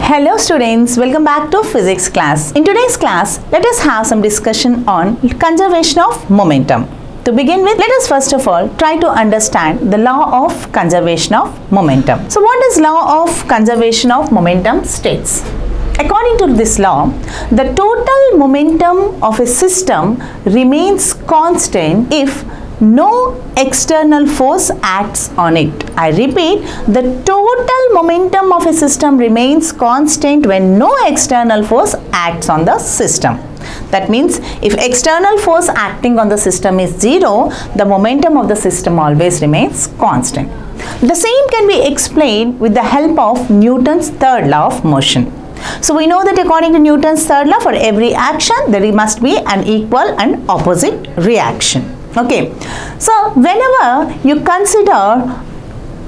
Hello students, welcome back to physics class. In today's class, let us have some discussion on conservation of momentum. To begin with, let us first of all try to understand the law of conservation of momentum. So what is law of conservation of momentum states? According to this law, the total momentum of a system remains constant if no external force acts on it. I repeat, the total momentum of a system remains constant when no external force acts on the system. That means if external force acting on the system is zero, the momentum of the system always remains constant. The same can be explained with the help of Newton's third law of motion. So we know that according to Newton's third law, for every action there must be an equal and opposite reaction. Okay, so whenever you consider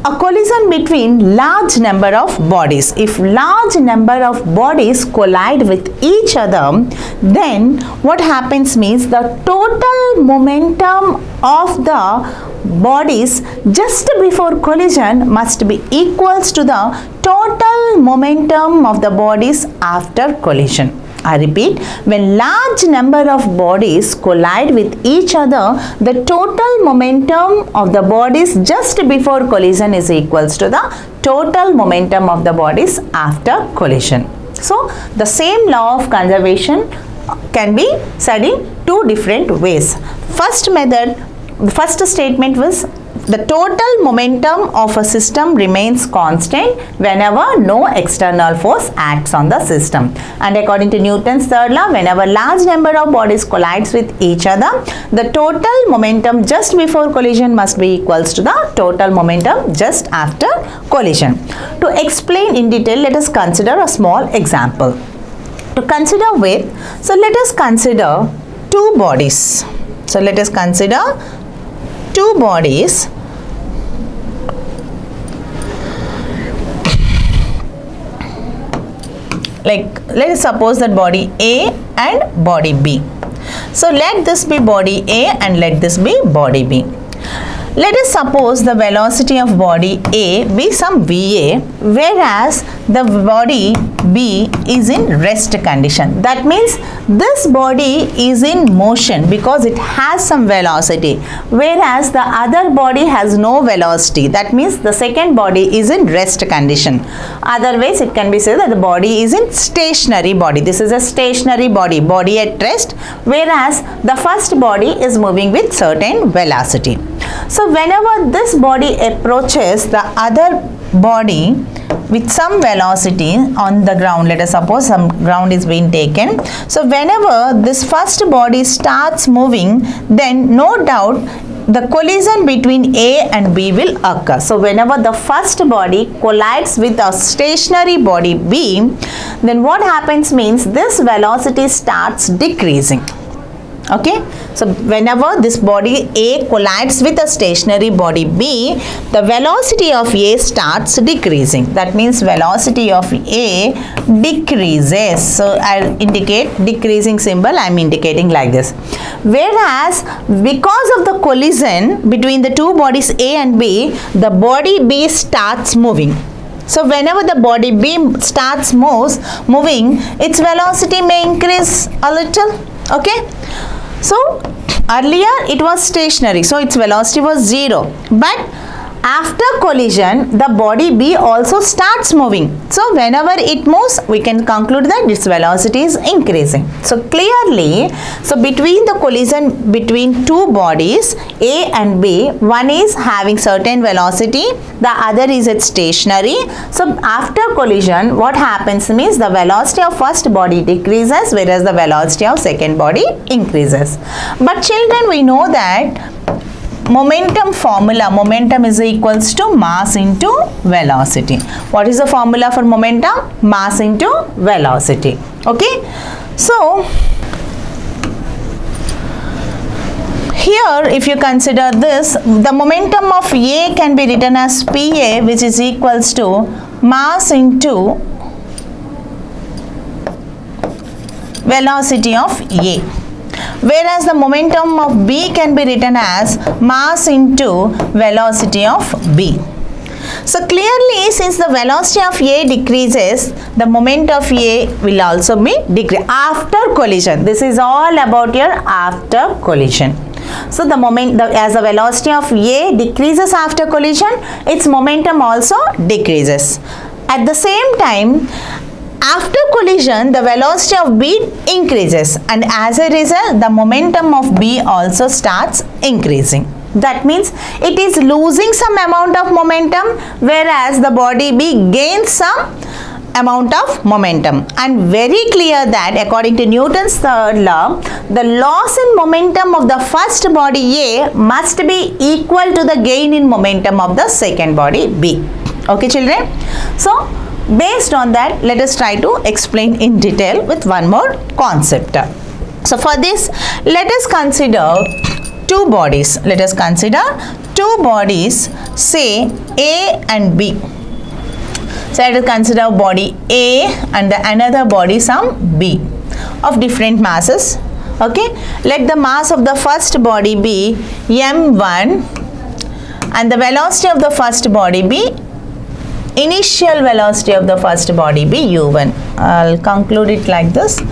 a collision between large number of bodies, if large number of bodies collide with each other, then what happens means the total momentum of the bodies just before collision must be equals to the total momentum of the bodies after collision. I repeat, when large number of bodies collide with each other, the total momentum of the bodies just before collision is equals to the total momentum of the bodies after collision. So, the same law of conservation can be said in two different ways. First method, the first statement was the total momentum of a system remains constant whenever no external force acts on the system. And according to Newton's third law, whenever large number of bodies collides with each other, the total momentum just before collision must be equals to the total momentum just after collision. To explain in detail, let us consider a small example. To consider with, so let us consider two bodies. So let us consider two bodies. Like let us suppose that body A and body B. So let this be body A and let this be body B. Let us suppose the velocity of body A be some VA, whereas the body B is in rest condition. That means this body is in motion because it has some velocity, whereas the other body has no velocity. That means the second body is in rest condition. Otherwise, it can be said that the body is in stationary body. This is a stationary body, body at rest, whereas the first body is moving with certain velocity. So whenever this body approaches the other body with some velocity on the ground, let us suppose some ground is being taken. So whenever this first body starts moving, then no doubt the collision between A and B will occur. So whenever the first body collides with a stationary body B, then what happens means this velocity starts decreasing. Okay, so whenever this body A collides with a stationary body B, the velocity of A starts decreasing. That means velocity of A decreases. So I'll indicate decreasing symbol, I'm indicating like this. Whereas because of the collision between the two bodies A and B, the body B starts moving. So whenever the body B starts moving, its velocity may increase a little. Okay. So earlier it was stationary, so its velocity was 0. But after collision, the body B also starts moving. So whenever it moves, we can conclude that its velocity is increasing. So clearly, so between the collision between two bodies A and B, one is having certain velocity, the other is at stationary. So after collision, what happens means the velocity of first body decreases, whereas the velocity of second body increases. But children, we know that momentum formula, momentum is equals to mass into velocity. What is the formula for momentum? Mass into velocity. Okay. So here if you consider this, the momentum of A can be written as PA, which is equals to mass into velocity of A. Whereas the momentum of B can be written as mass into velocity of B. So clearly, since the velocity of A decreases, the moment of A will also be decreased after collision. This is all about your after collision. So the moment, as the velocity of A decreases after collision, its momentum also decreases. At the same time, after collision, the velocity of B increases, and as a result, the momentum of B also starts increasing. That means it is losing some amount of momentum, whereas the body B gains some amount of momentum. And very clear that according to Newton's third law, the loss in momentum of the first body A must be equal to the gain in momentum of the second body B. Okay, children? So, based on that, let us try to explain in detail with one more concept. So, for this, let us consider two bodies. Let us consider two bodies, say A and B. So let us consider body A and the another body some B of different masses. Okay, let the mass of the first body be m1 and the velocity of the first body be, initial velocity of the first body be u1. I'll conclude it like this.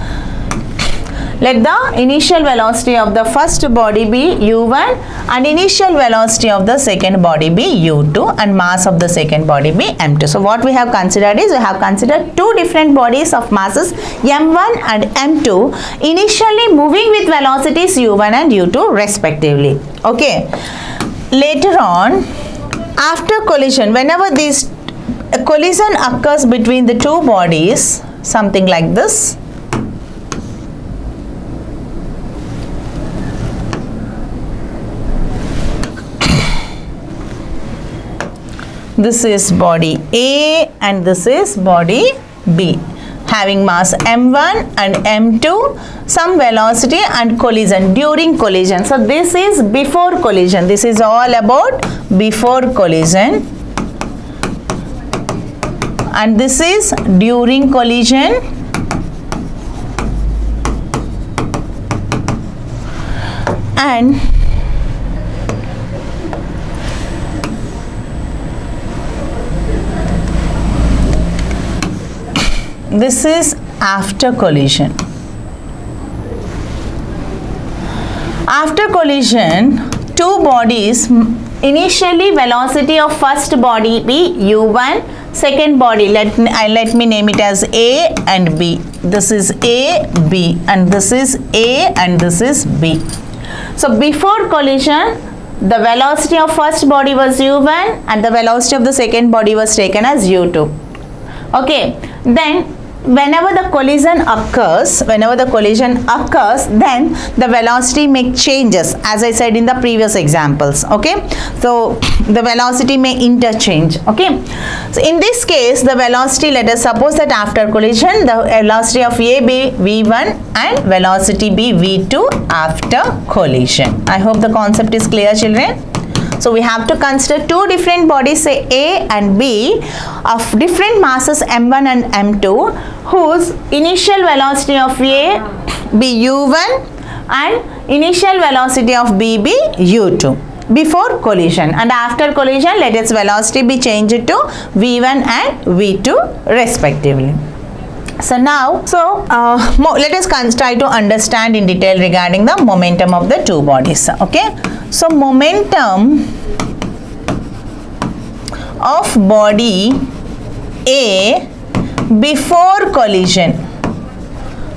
Let the initial velocity of the first body be u1 and initial velocity of the second body be u2 and mass of the second body be m2. So what we have considered is, we have considered two different bodies of masses m1 and m2 initially moving with velocities u1 and u2 respectively. Okay. Later on, after collision, whenever this collision occurs between the two bodies, something like this. This is body A and this is body B, having mass m1 and m2, some velocity and collision, during collision. So this is before collision. This is all about before collision. And this is during collision. And this is after collision. After collision, two bodies, initially velocity of first body be u1, second body, let me name it as A and B. This is A, B, and this is A and this is B. So before collision, the velocity of first body was u1 and the velocity of the second body was taken as u2. Okay, then whenever the collision occurs, then the velocity may changes, as I said in the previous examples. Okay, so the velocity may interchange. Okay, so in this case, the velocity, let us suppose that after collision, the velocity of A be v1 and velocity be v2 after collision. I hope the concept is clear, children. So we have to consider two different bodies, say A and B, of different masses m1 and m2, whose initial velocity of A be u1 and initial velocity of B be u2 before collision, and after collision let its velocity be changed to v1 and v2 respectively. So now, let us try to understand in detail regarding the momentum of the two bodies. Okay, so momentum of body A before collision.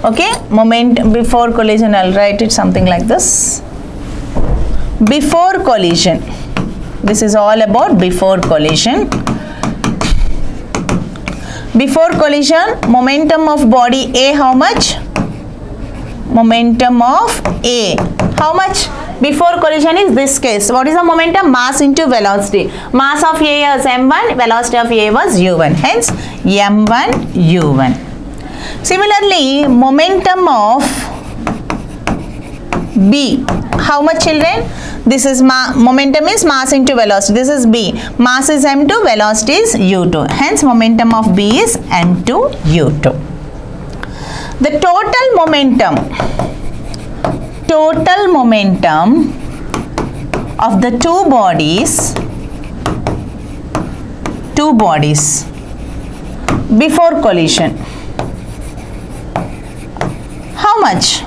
Okay, moment before collision, I'll write it something like this. Before collision, this is all about before collision. Before collision, momentum of body A, how much? Momentum of A, how much? Before collision is this case. What is the momentum? Mass into velocity. Mass of A was m1, velocity of A was u1. Hence, m1 u1. Similarly, momentum of B, how much, children? This is momentum is mass into velocity. This is B. Mass is m2, velocity is u2. Hence, momentum of B is m2 u2. The total momentum of the two bodies two bodies before collision. How much?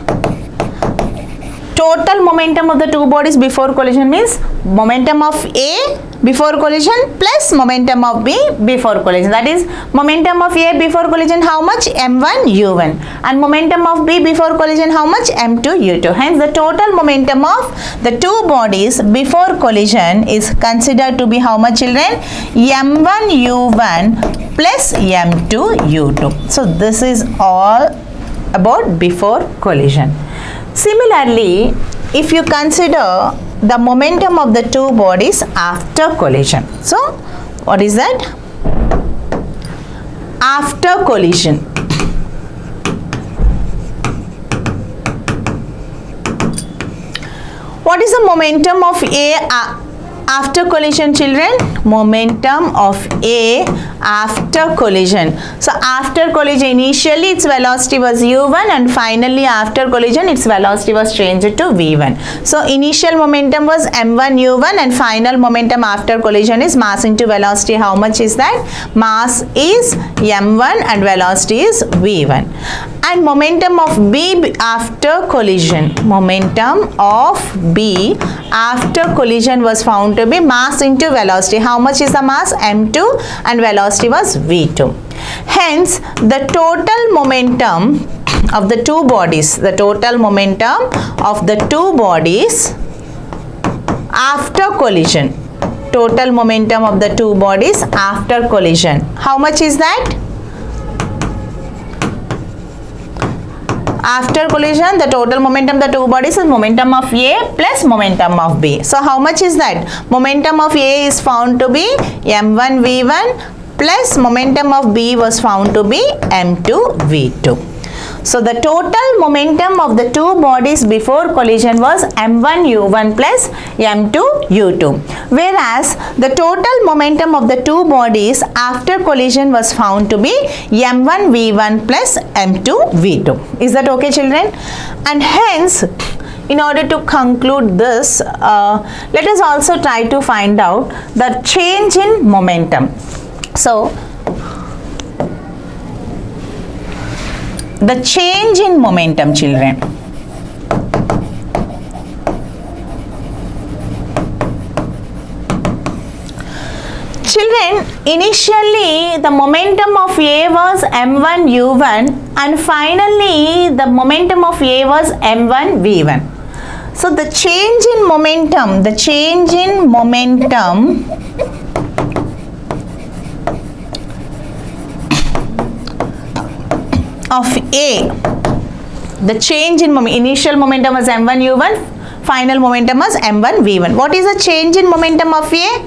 Total momentum of the two bodies before collision means momentum of A before collision plus momentum of B before collision. That is momentum of A before collision how much? m1 u1, and momentum of B before collision how much? m2 u2. Hence the total momentum of the two bodies before collision is considered to be how much, children? m1 u1 plus m2 u2. So this is all about before collision. Similarly, if you consider the momentum of the two bodies after collision. So, what is that? After collision. What is the momentum of A after collision, children? Momentum of A after collision. So after collision, initially its velocity was u1 and finally after collision its velocity was changed to v1. So initial momentum was m1 u1 and final momentum after collision is mass into velocity. How much is that? Mass is m1 and velocity is v1. And momentum of B after collision. Momentum of B after collision was found to be mass into velocity. How much is the mass? m2 and velocity was v2. Hence, the total momentum of the two bodies, after collision, total momentum of the two bodies after collision. How much is that? After collision, the total momentum of the two bodies is momentum of A plus momentum of B. So how much is that? Momentum of A is found to be m1 v1 plus momentum of B was found to be m2 v2. So the total momentum of the two bodies before collision was m1 u1 plus m2 u2, whereas the total momentum of the two bodies after collision was found to be m1 v1 plus m2 v2. Is that okay, children? And hence, in order to conclude this, let us also try to find out the change in momentum. So the change in momentum, children. Children, initially the momentum of A was m1 u1 and finally the momentum of A was m1 v1. So the change in momentum, of A, the change in initial momentum was m1 u1, final momentum was m1 v1. What is the change in momentum of A?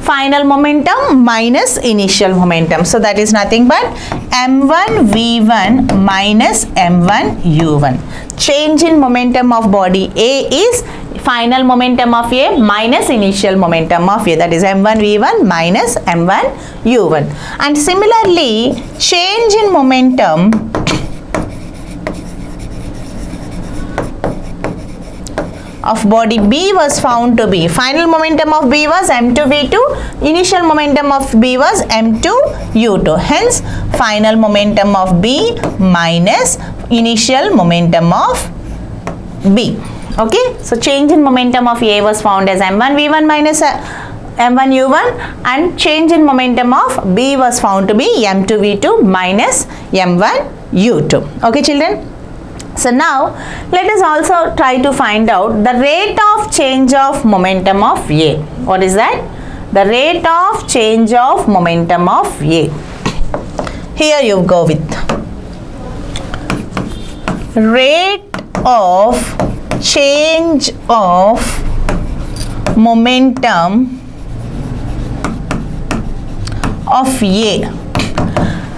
Final momentum minus initial momentum. So that is nothing but m1 v1 minus m1 u1. Change in momentum of body A is final momentum of A minus initial momentum of A, that is m1 v1 minus m1 u1. And similarly, change in momentum of body B was found to be, final momentum of B was m2 v2, initial momentum of B was m2 u2. Hence, final momentum of B minus initial momentum of B. Okay, so change in momentum of A was found as m1 v1 minus m1 u1, and change in momentum of B was found to be m2 v2 minus m1 u2. Okay, children? So now let us also try to find out the rate of change of momentum of A. What is that? The rate of change of momentum of A. Here you go with rate of change of momentum of A.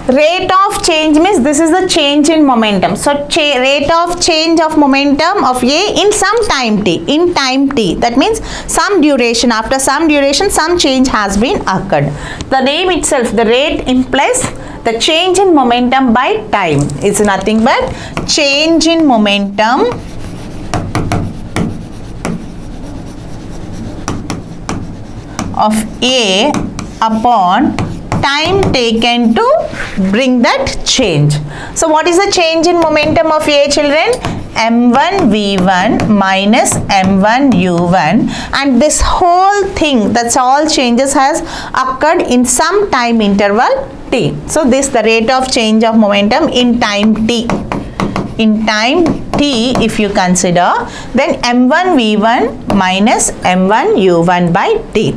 Rate of change means this is the change in momentum. So rate of change of momentum of A in some time t, in time t. That means some duration, after some duration some change has been occurred. The name itself, the rate implies the change in momentum by time. It's nothing but change in momentum of A upon time taken to bring that change. So what is the change in momentum of A, children? m1 v1 minus m1 u1, and this whole thing, that's all changes has occurred in some time interval t. So this the rate of change of momentum in time t. In time t, if you consider, then m1 v1 minus m1 u1 by t.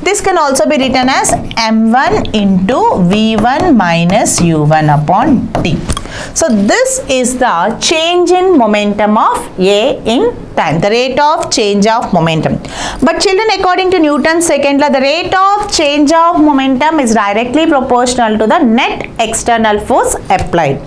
This can also be written as m1 into v1 minus u1 upon t. So this is the change in momentum of A in time, the rate of change of momentum. But children, according to Newton's second law, the rate of change of momentum is directly proportional to the net external force applied.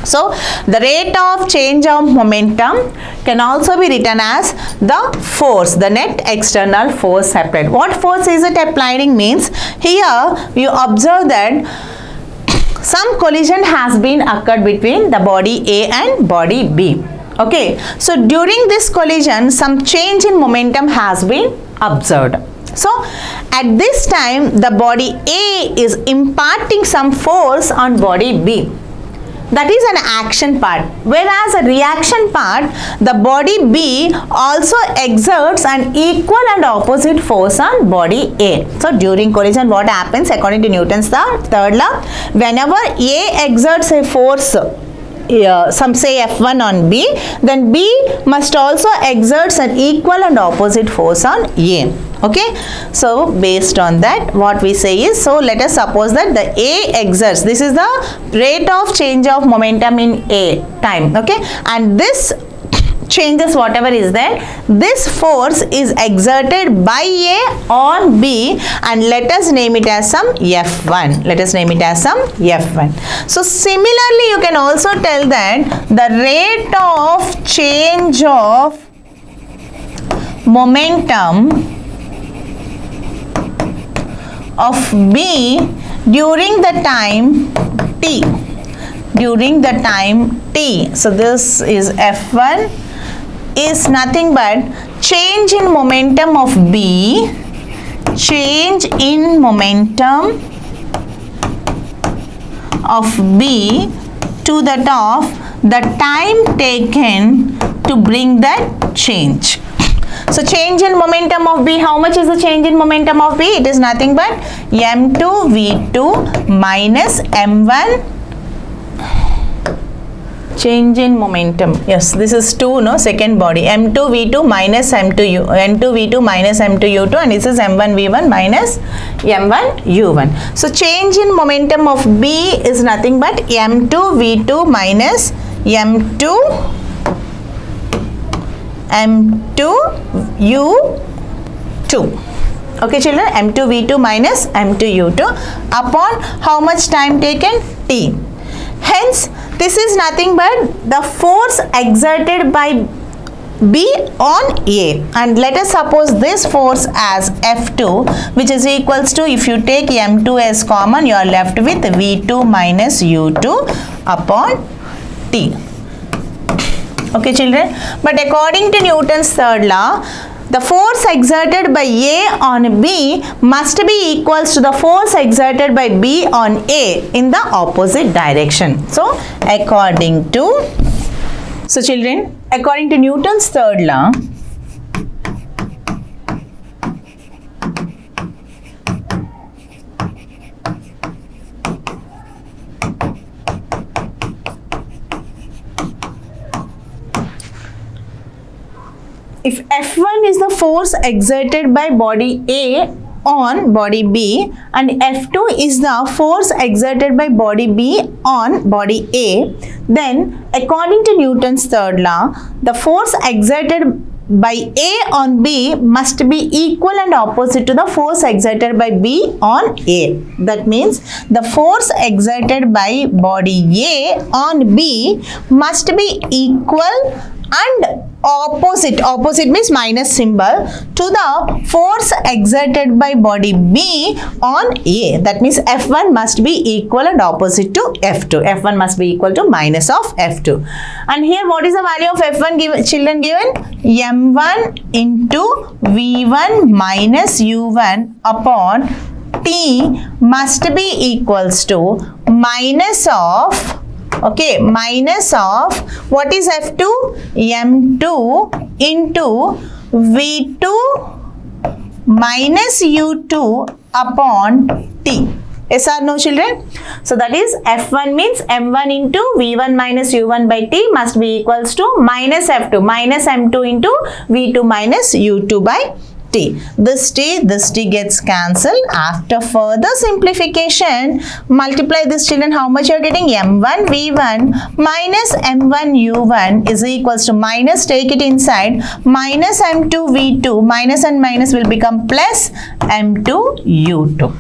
So the rate of change of momentum can also be written as the force, the net external force applied. What force is it applying means, here you observe that some collision has been occurred between the body A and body B. Okay, so during this collision some change in momentum has been observed. So at this time the body A is imparting some force on body B. That is an action part, whereas a reaction part, the body B also exerts an equal and opposite force on body A. So during collision what happens according to Newton's third law, whenever A exerts a force, some say F1 on B, then B must also exert an equal and opposite force on A. Okay, so based on that what we say is, so let us suppose that the A exerts, this is the rate of change of momentum in A time, okay, and this changes whatever is there, this force is exerted by A on B, and let us name it as some F1. Let us name it as some F1. So similarly you can also tell that the rate of change of momentum of B during the time t. During the time t. So this is F1 is nothing but change in momentum of B, change in momentum of B to that of the time taken to bring that change. So change in momentum of B, how much is the change in momentum of B? It is nothing but m2 v2 minus m1 change in momentum. Yes, this is 2, no, second body, m2 v2 minus m2 v2 minus m2 u2, and this is m1 v1 minus m1 u1. So change in momentum of B is nothing but m2 v2 minus m2 u2. Okay children, m2 v2 minus m2 u2 upon how much time taken? T. Hence this is nothing but the force exerted by B on A, and let us suppose this force as F2, which is equals to, if you take m2 as common, you are left with v2 minus u2 upon T. Okay children, but according to Newton's third law, the force exerted by A on B must be equals to the force exerted by B on A in the opposite direction. So according to, so children, according to Newton's third law, if F1 is the force exerted by body A on body B and F2 is the force exerted by body B on body A, then according to Newton's third law, the force exerted by A on B must be equal and opposite to the force exerted by B on A. That means the force exerted by body A on B must be equal and opposite means minus symbol to the force exerted by body B on A. That means F1 must be equal and opposite to F2. F1 must be equal to minus of F2. And here what is the value of F1 given, children, given? M1 into V1 minus U1 upon T must be equals to minus of, okay, minus of, what is F2? M2 into V2 minus U2 upon T. Yes or no, children? So that is F1 means M1 into V1 minus U1 by T must be equals to minus F2 minus M2 into V2 minus U2 by T. This T gets cancelled. After further simplification, multiply this, children. How much you are getting? M1 V1 minus M1 U1 is equals to minus, take it inside, minus M2 V2, minus and minus will become plus M2 U2.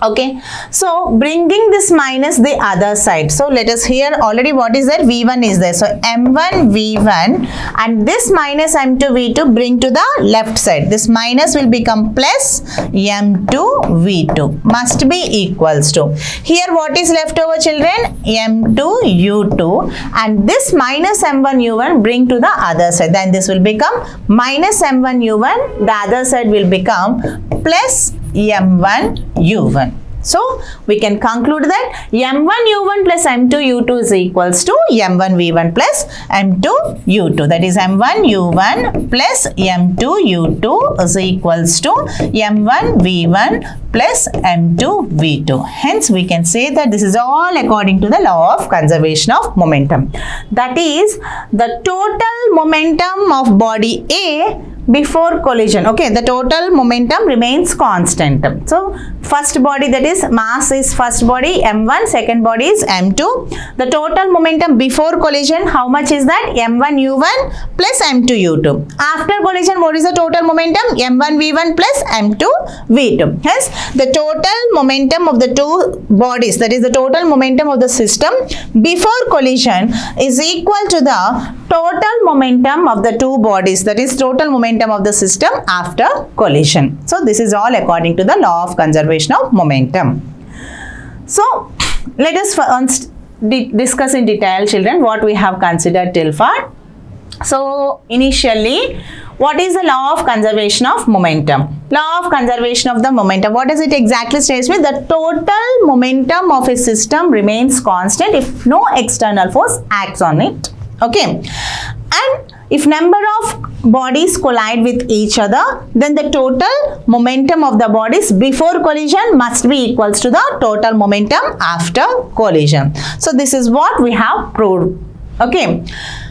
Okay, so bringing this minus the other side. So let us here already what is there? V1 is there. So M1 V1 and this minus M2 V2 bring to the left side. This minus will become plus M2 V2 must be equals to. Here what is left over, children? M2 U2 and this minus M1 U1 bring to the other side. Then this will become minus M1 U1. The other side will become plus M1 U1. So we can conclude that M1 U1 plus M2 U2 is equals to M1 V1 plus M2 U2. That is M1 U1 plus M2 U2 is equals to M1 V1 plus M2 V2. Hence we can say that this is all according to the law of conservation of momentum. That is the total momentum of body A before collision. Okay, the total momentum remains constant. So first body, that is mass is first body M1, second body is M2. The total momentum before collision, how much is that? M1 U1 plus M2 U2. After collision, what is the total momentum? M1 V1 plus M2 V2. Hence the total momentum of the two bodies, that is the total momentum of the system before collision, is equal to the total momentum of the two bodies, that is total momentum of the system after collision. So this is all according to the law of conservation of momentum. So let us first discuss in detail, children, what we have considered till far. So initially, what is the law of conservation of momentum? Law of conservation of the momentum. What does it exactly state? With the total momentum of a system remains constant if no external force acts on it. Okay, and if number of bodies collide with each other, then the total momentum of the bodies before collision must be equals to the total momentum after collision. So this is what we have proved. Okay,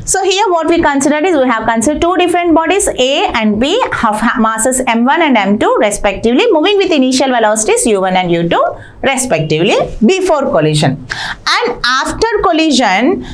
so here what we considered is we have considered two different bodies A and B have masses M1 and M2 respectively, moving with initial velocities U1 and U2 respectively before collision, and after collision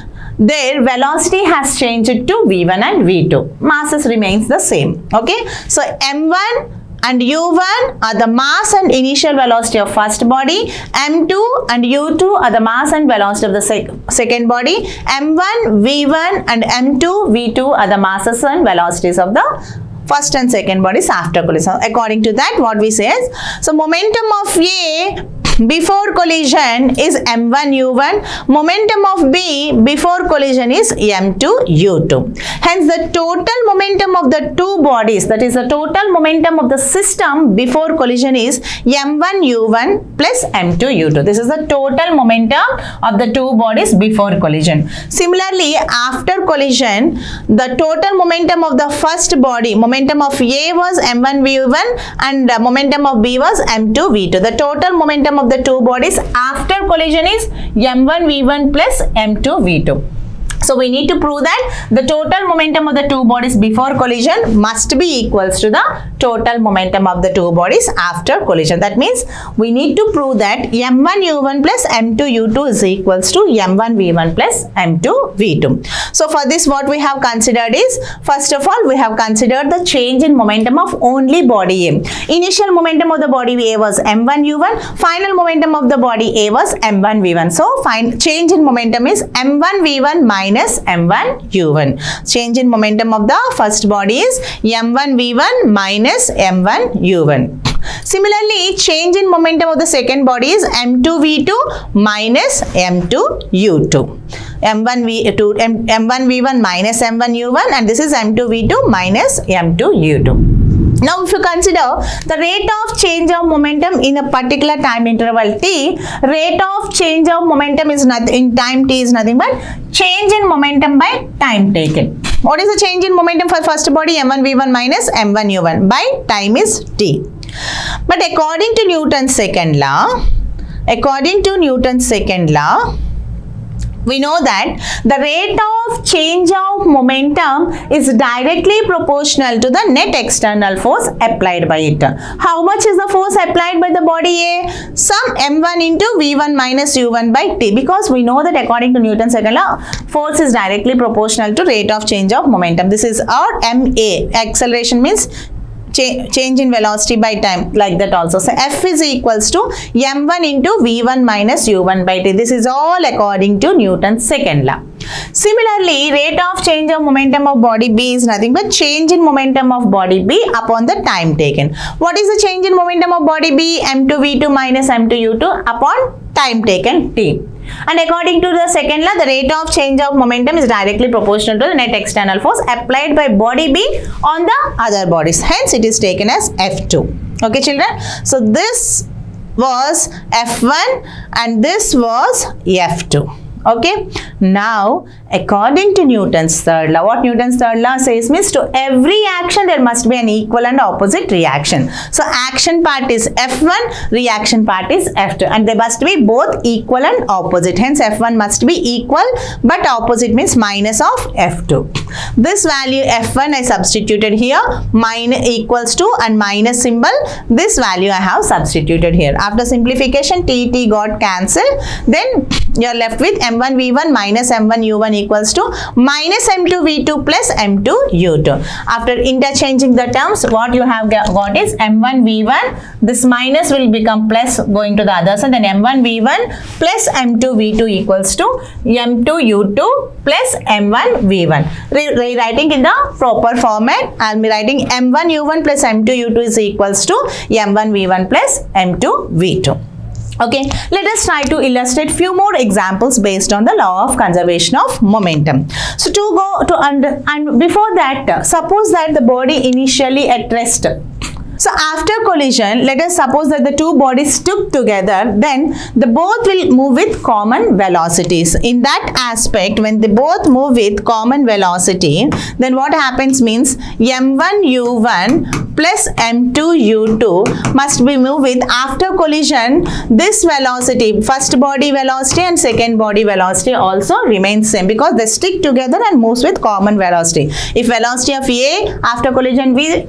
their velocity has changed to V1 and V2. Masses remains the same. Okay, so M1 and U1 are the mass and initial velocity of first body. M2 and U2 are the mass and velocity of the second body. M1, V1 and M2, V2 are the masses and velocities of the first and second bodies after collision. According to that, what we say is, so momentum of A before collision is M1 U1, momentum of B before collision is M2 U2. Hence the total momentum of the two bodies, that is the total momentum of the system before collision, is M1 U1 plus M2 U2. This is the total momentum of the two bodies before collision. Similarly, after collision, the total momentum of the first body, momentum of A was M1 V1 and momentum of B was M2 V2. The total momentum of the two bodies after collision is M1 V1 plus M2 V2. So we need to prove that the total momentum of the two bodies before collision must be equals to the total momentum of the two bodies after collision. That means we need to prove that M1 U1 plus M2 U2 is equals to M1 V1 plus M2 V2. So for this, what we have considered is, first of all, we have considered the change in momentum of only body A. Initial momentum of the body A was M1 U1, final momentum of the body A was M1 V1. So change in momentum is M1 V1 minus M1 U1. Change in momentum of the first body is M1 V1 minus M1 U1. Similarly, change in momentum of the second body is M2 V2 minus M2 U2. M1 V1 minus M1 U1, and this is M2 V2 minus M2 U2. Now if you consider the rate of change of momentum in a particular time interval t, rate of change of momentum is nothing in time t is nothing but change in momentum by time taken. What is the change in momentum for first body? m1 v1 minus m1 u1 by time is t. But according to Newton's second law, we know that the rate of change of momentum is directly proportional to the net external force applied by it. How much is the force applied by the body A? Some m1 into v1 minus u1 by t, because we know that according to Newton's second law, force is directly proportional to rate of change of momentum. This is our ma. Acceleration means change in velocity by time, like that also. So F is equals to m1 into v1 minus u1 by t. This is all according to Newton's second law. Similarly, rate of change of momentum of body B is nothing but change in momentum of body B upon the time taken. What is the change in momentum of body B? m2 v2 minus m2 u2 upon time taken t. And according to the second law, the rate of change of momentum is directly proportional to the net external force applied by body B on the other bodies. Hence, it is taken as F2. Okay, children? So, this was F1 and this was F2. Okay, now according to Newton's third law, what Newton's third law says means to every action there must be an equal and opposite reaction. So action part is F1, reaction part is F2, and they must be both equal and opposite. Hence F1 must be equal but opposite means minus of F2. This value F1 I substituted here, minus equals to and minus symbol, this value I have substituted here. After simplification t got cancelled, then you are left with m1 v1 minus m1 u1 equals to minus m2 v2 plus m2 u2. After interchanging the terms, what you have got is m1 v1, this minus will become plus going to the other side, then m1 v1 plus m2 v2 equals to m2 u2 plus m1 v1. Rewriting in the proper format, I will be writing m1 u1 plus m2 u2 is equals to m1 v1 plus m2 v2. Okay, let us try to illustrate few more examples based on the law of conservation of momentum. So to go to and before that, suppose that the body initially at rest. So after collision, let us suppose that the two bodies stuck together, then the both will move with common velocities. In that aspect, when they both move with common velocity, then what happens means m1 u1 plus m2 u2 must be moved with, after collision, this velocity, first body velocity and second body velocity also remains same because they stick together and moves with common velocity. If velocity of A after collision v,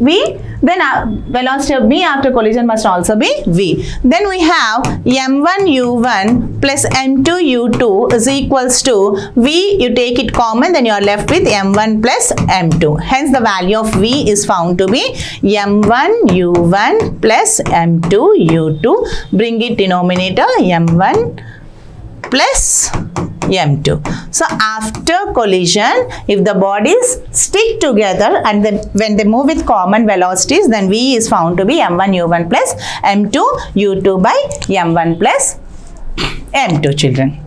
then velocity of B after collision must also be v. Then we have m1 u1 plus m2 u2 is equals to v, you take it common, then you are left with m1 plus m2. Hence the value of v is found to be m1 u1 plus m2 u2. Bring it denominator m1 plus m2. So after collision, if the bodies stick together and then when they move with common velocities, then v is found to be m1 u1 plus m2 u2 by m1 plus m2, children.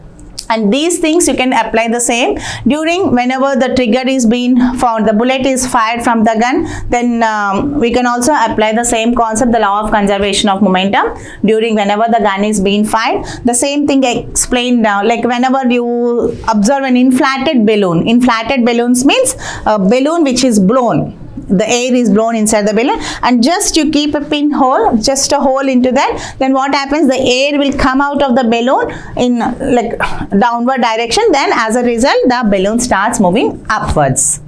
And these things you can apply the same during whenever the trigger is being found, the bullet is fired from the gun, then we can also apply the same concept, the law of conservation of momentum, during whenever the gun is being fired. The same thing explained now, like whenever you observe an inflated balloon. Inflated balloons means a balloon which is blown. The air is blown inside the balloon and just you keep a pinhole, just a hole into that, then what happens, the air will come out of the balloon in like downward direction, then as a result the balloon starts moving upwards.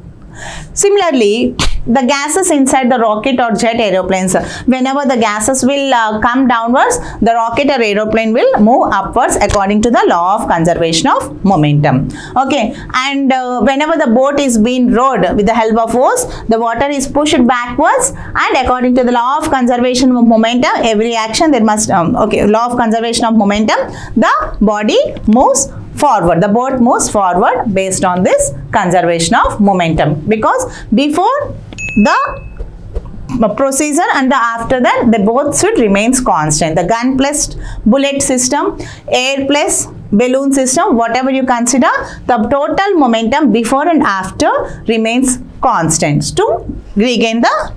Similarly, the gases inside the rocket or jet aeroplanes, whenever the gases will come downwards, the rocket or aeroplane will move upwards according to the law of conservation of momentum. Okay, and whenever the boat is being rowed with the help of oars, the water is pushed backwards, and according to the law of conservation of momentum, every action there must law of conservation of momentum, the body moves forward, the boat moves forward based on this conservation of momentum, because before the procedure and the after that they both should remains constant. The gun plus bullet system, air plus balloon system, whatever you consider, the total momentum before and after remains constant to regain the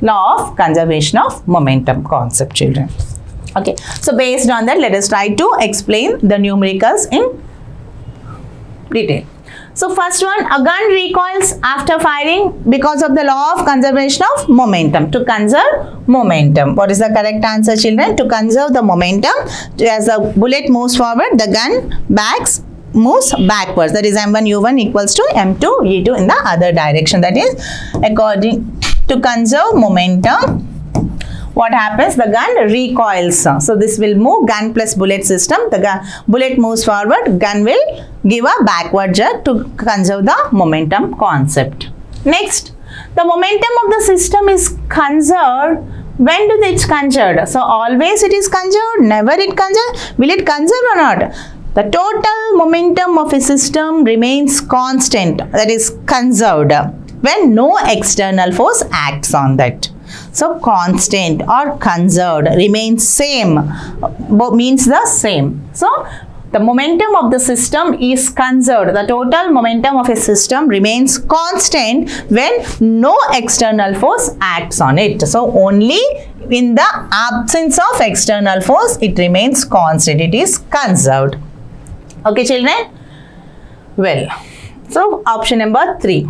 law of conservation of momentum concept, children. Okay, so based on that, let us try to explain the numericals in detail. So first one, a gun recoils after firing because of the law of conservation of momentum. To conserve momentum. What is the correct answer, children? To conserve the momentum, as the bullet moves forward, the gun moves backwards. That is M1 U1 equals to M2 E2 in the other direction. That is, according to conserve momentum, what happens? The gun recoils. So this will move, gun plus bullet system. The bullet moves forward, gun will give a backward jerk to conserve the momentum concept. Next, the momentum of the system is conserved. When do it's conserved? So always it is conserved, never it conserved. Will it conserve or not? The total momentum of a system remains constant, that is conserved, when no external force acts on that. So constant or conserved remains same, means the same. So the momentum of the system is conserved. The total momentum of a system remains constant when no external force acts on it. So only in the absence of external force it remains constant. It is conserved. Okay, children? Well, so option number 3.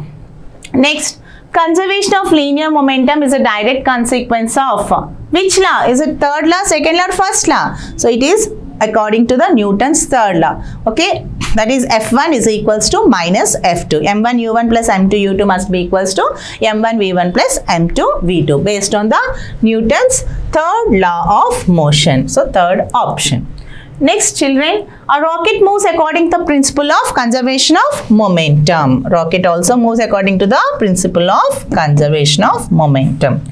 Next, conservation of linear momentum is a direct consequence of which law? Is it third law, second law, or first law? So it is according to the Newton's third law. Okay, that is F1 is equals to minus F2. M1 U1 plus M2 U2 must be equals to M1 V1 plus M2 V2 based on the Newton's third law of motion. So third option. Next, children, a rocket moves according to the principle of conservation of momentum. Rocket also moves according to the principle of conservation of momentum.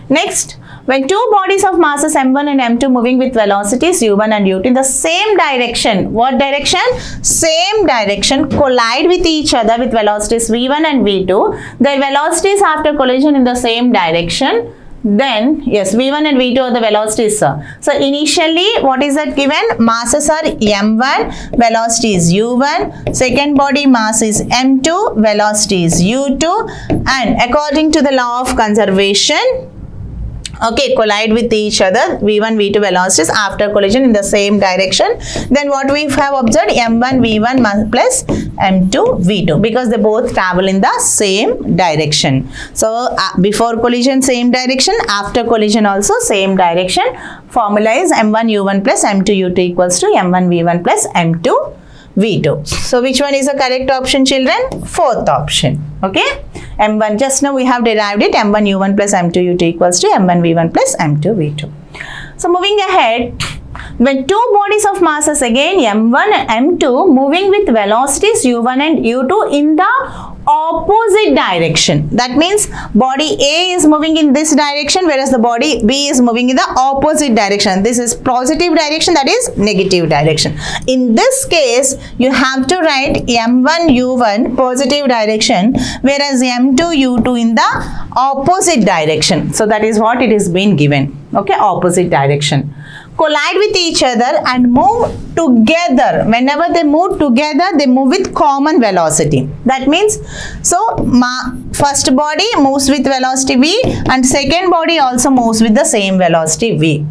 Next, when two bodies of masses M1 and M2 moving with velocities U1 and U2 in the same direction, what direction? Same direction, collide with each other with velocities V1 and V2. Their velocities after collision in the same direction. Then, yes, V1 and V2 are the velocities. So initially, what is that given? Masses are M1, velocity is U1, second body mass is M2, velocity is U2, and according to the law of conservation, okay, collide with each other, V1, V2 velocities after collision in the same direction. Then what we have observed, M1, V1 plus M2, V2, because they both travel in the same direction. So before collision, same direction, after collision also same direction. Formula is M1, U1 plus M2, U2 equals to M1, V1 plus M2, V2. So which one is the correct option, children? Fourth option. Okay. M1, just now we have derived it, M1 U1 plus M2 U2 equals to M1 V1 plus M2 V2. So moving ahead, when two bodies of masses again M1 and M2 moving with velocities U1 and U2 in the opposite direction. That means body A is moving in this direction, whereas the body B is moving in the opposite direction. This is positive direction, that is negative direction. In this case, you have to write M1 U1 positive direction, whereas M2 U2 in the opposite direction. So that is what it is being given. Okay, opposite direction. Collide with each other and move together. Whenever they move together, they move with common velocity. That means, so first body moves with velocity v and second body also moves with the same velocity v,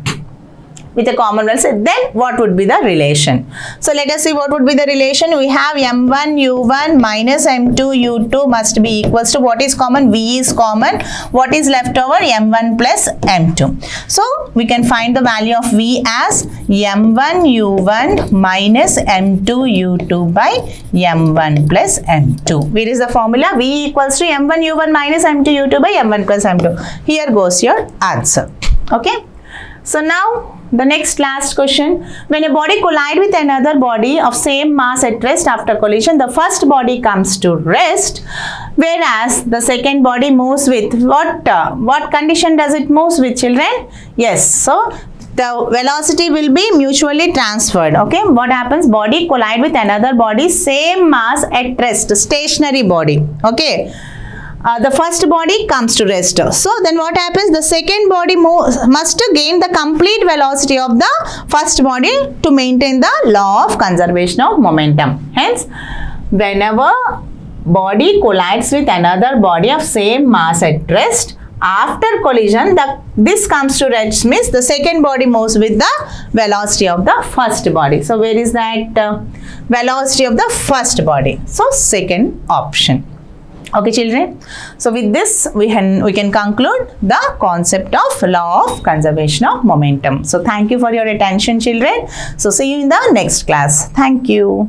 with a common velocity. Then what would be the relation? So let us see what would be the relation. We have M1 U1 minus M2 U2 must be equals to what is common? V is common. What is left over? M1 plus M2. So we can find the value of V as M1 U1 minus M2 U2 by M1 plus M2. Where is the formula? V equals to M1 U1 minus M2 U2 by M1 plus M2. Here goes your answer. Okay. So now the next last question. When a body collides with another body of same mass at rest after collision, the first body comes to rest, whereas the second body moves with what condition does it move with, children? Yes, so the velocity will be mutually transferred. Okay, what happens? Body collide with another body, same mass at rest, stationary body. Okay. The first body comes to rest. So then what happens? The second body must gain the complete velocity of the first body to maintain the law of conservation of momentum. Hence, whenever body collides with another body of same mass at rest after collision, this comes to rest means the second body moves with the velocity of the first body. So where is that velocity of the first body? So second option. Okay children, so with this we can conclude the concept of law of conservation of momentum. So thank you for your attention children. So see you in the next class. Thank you.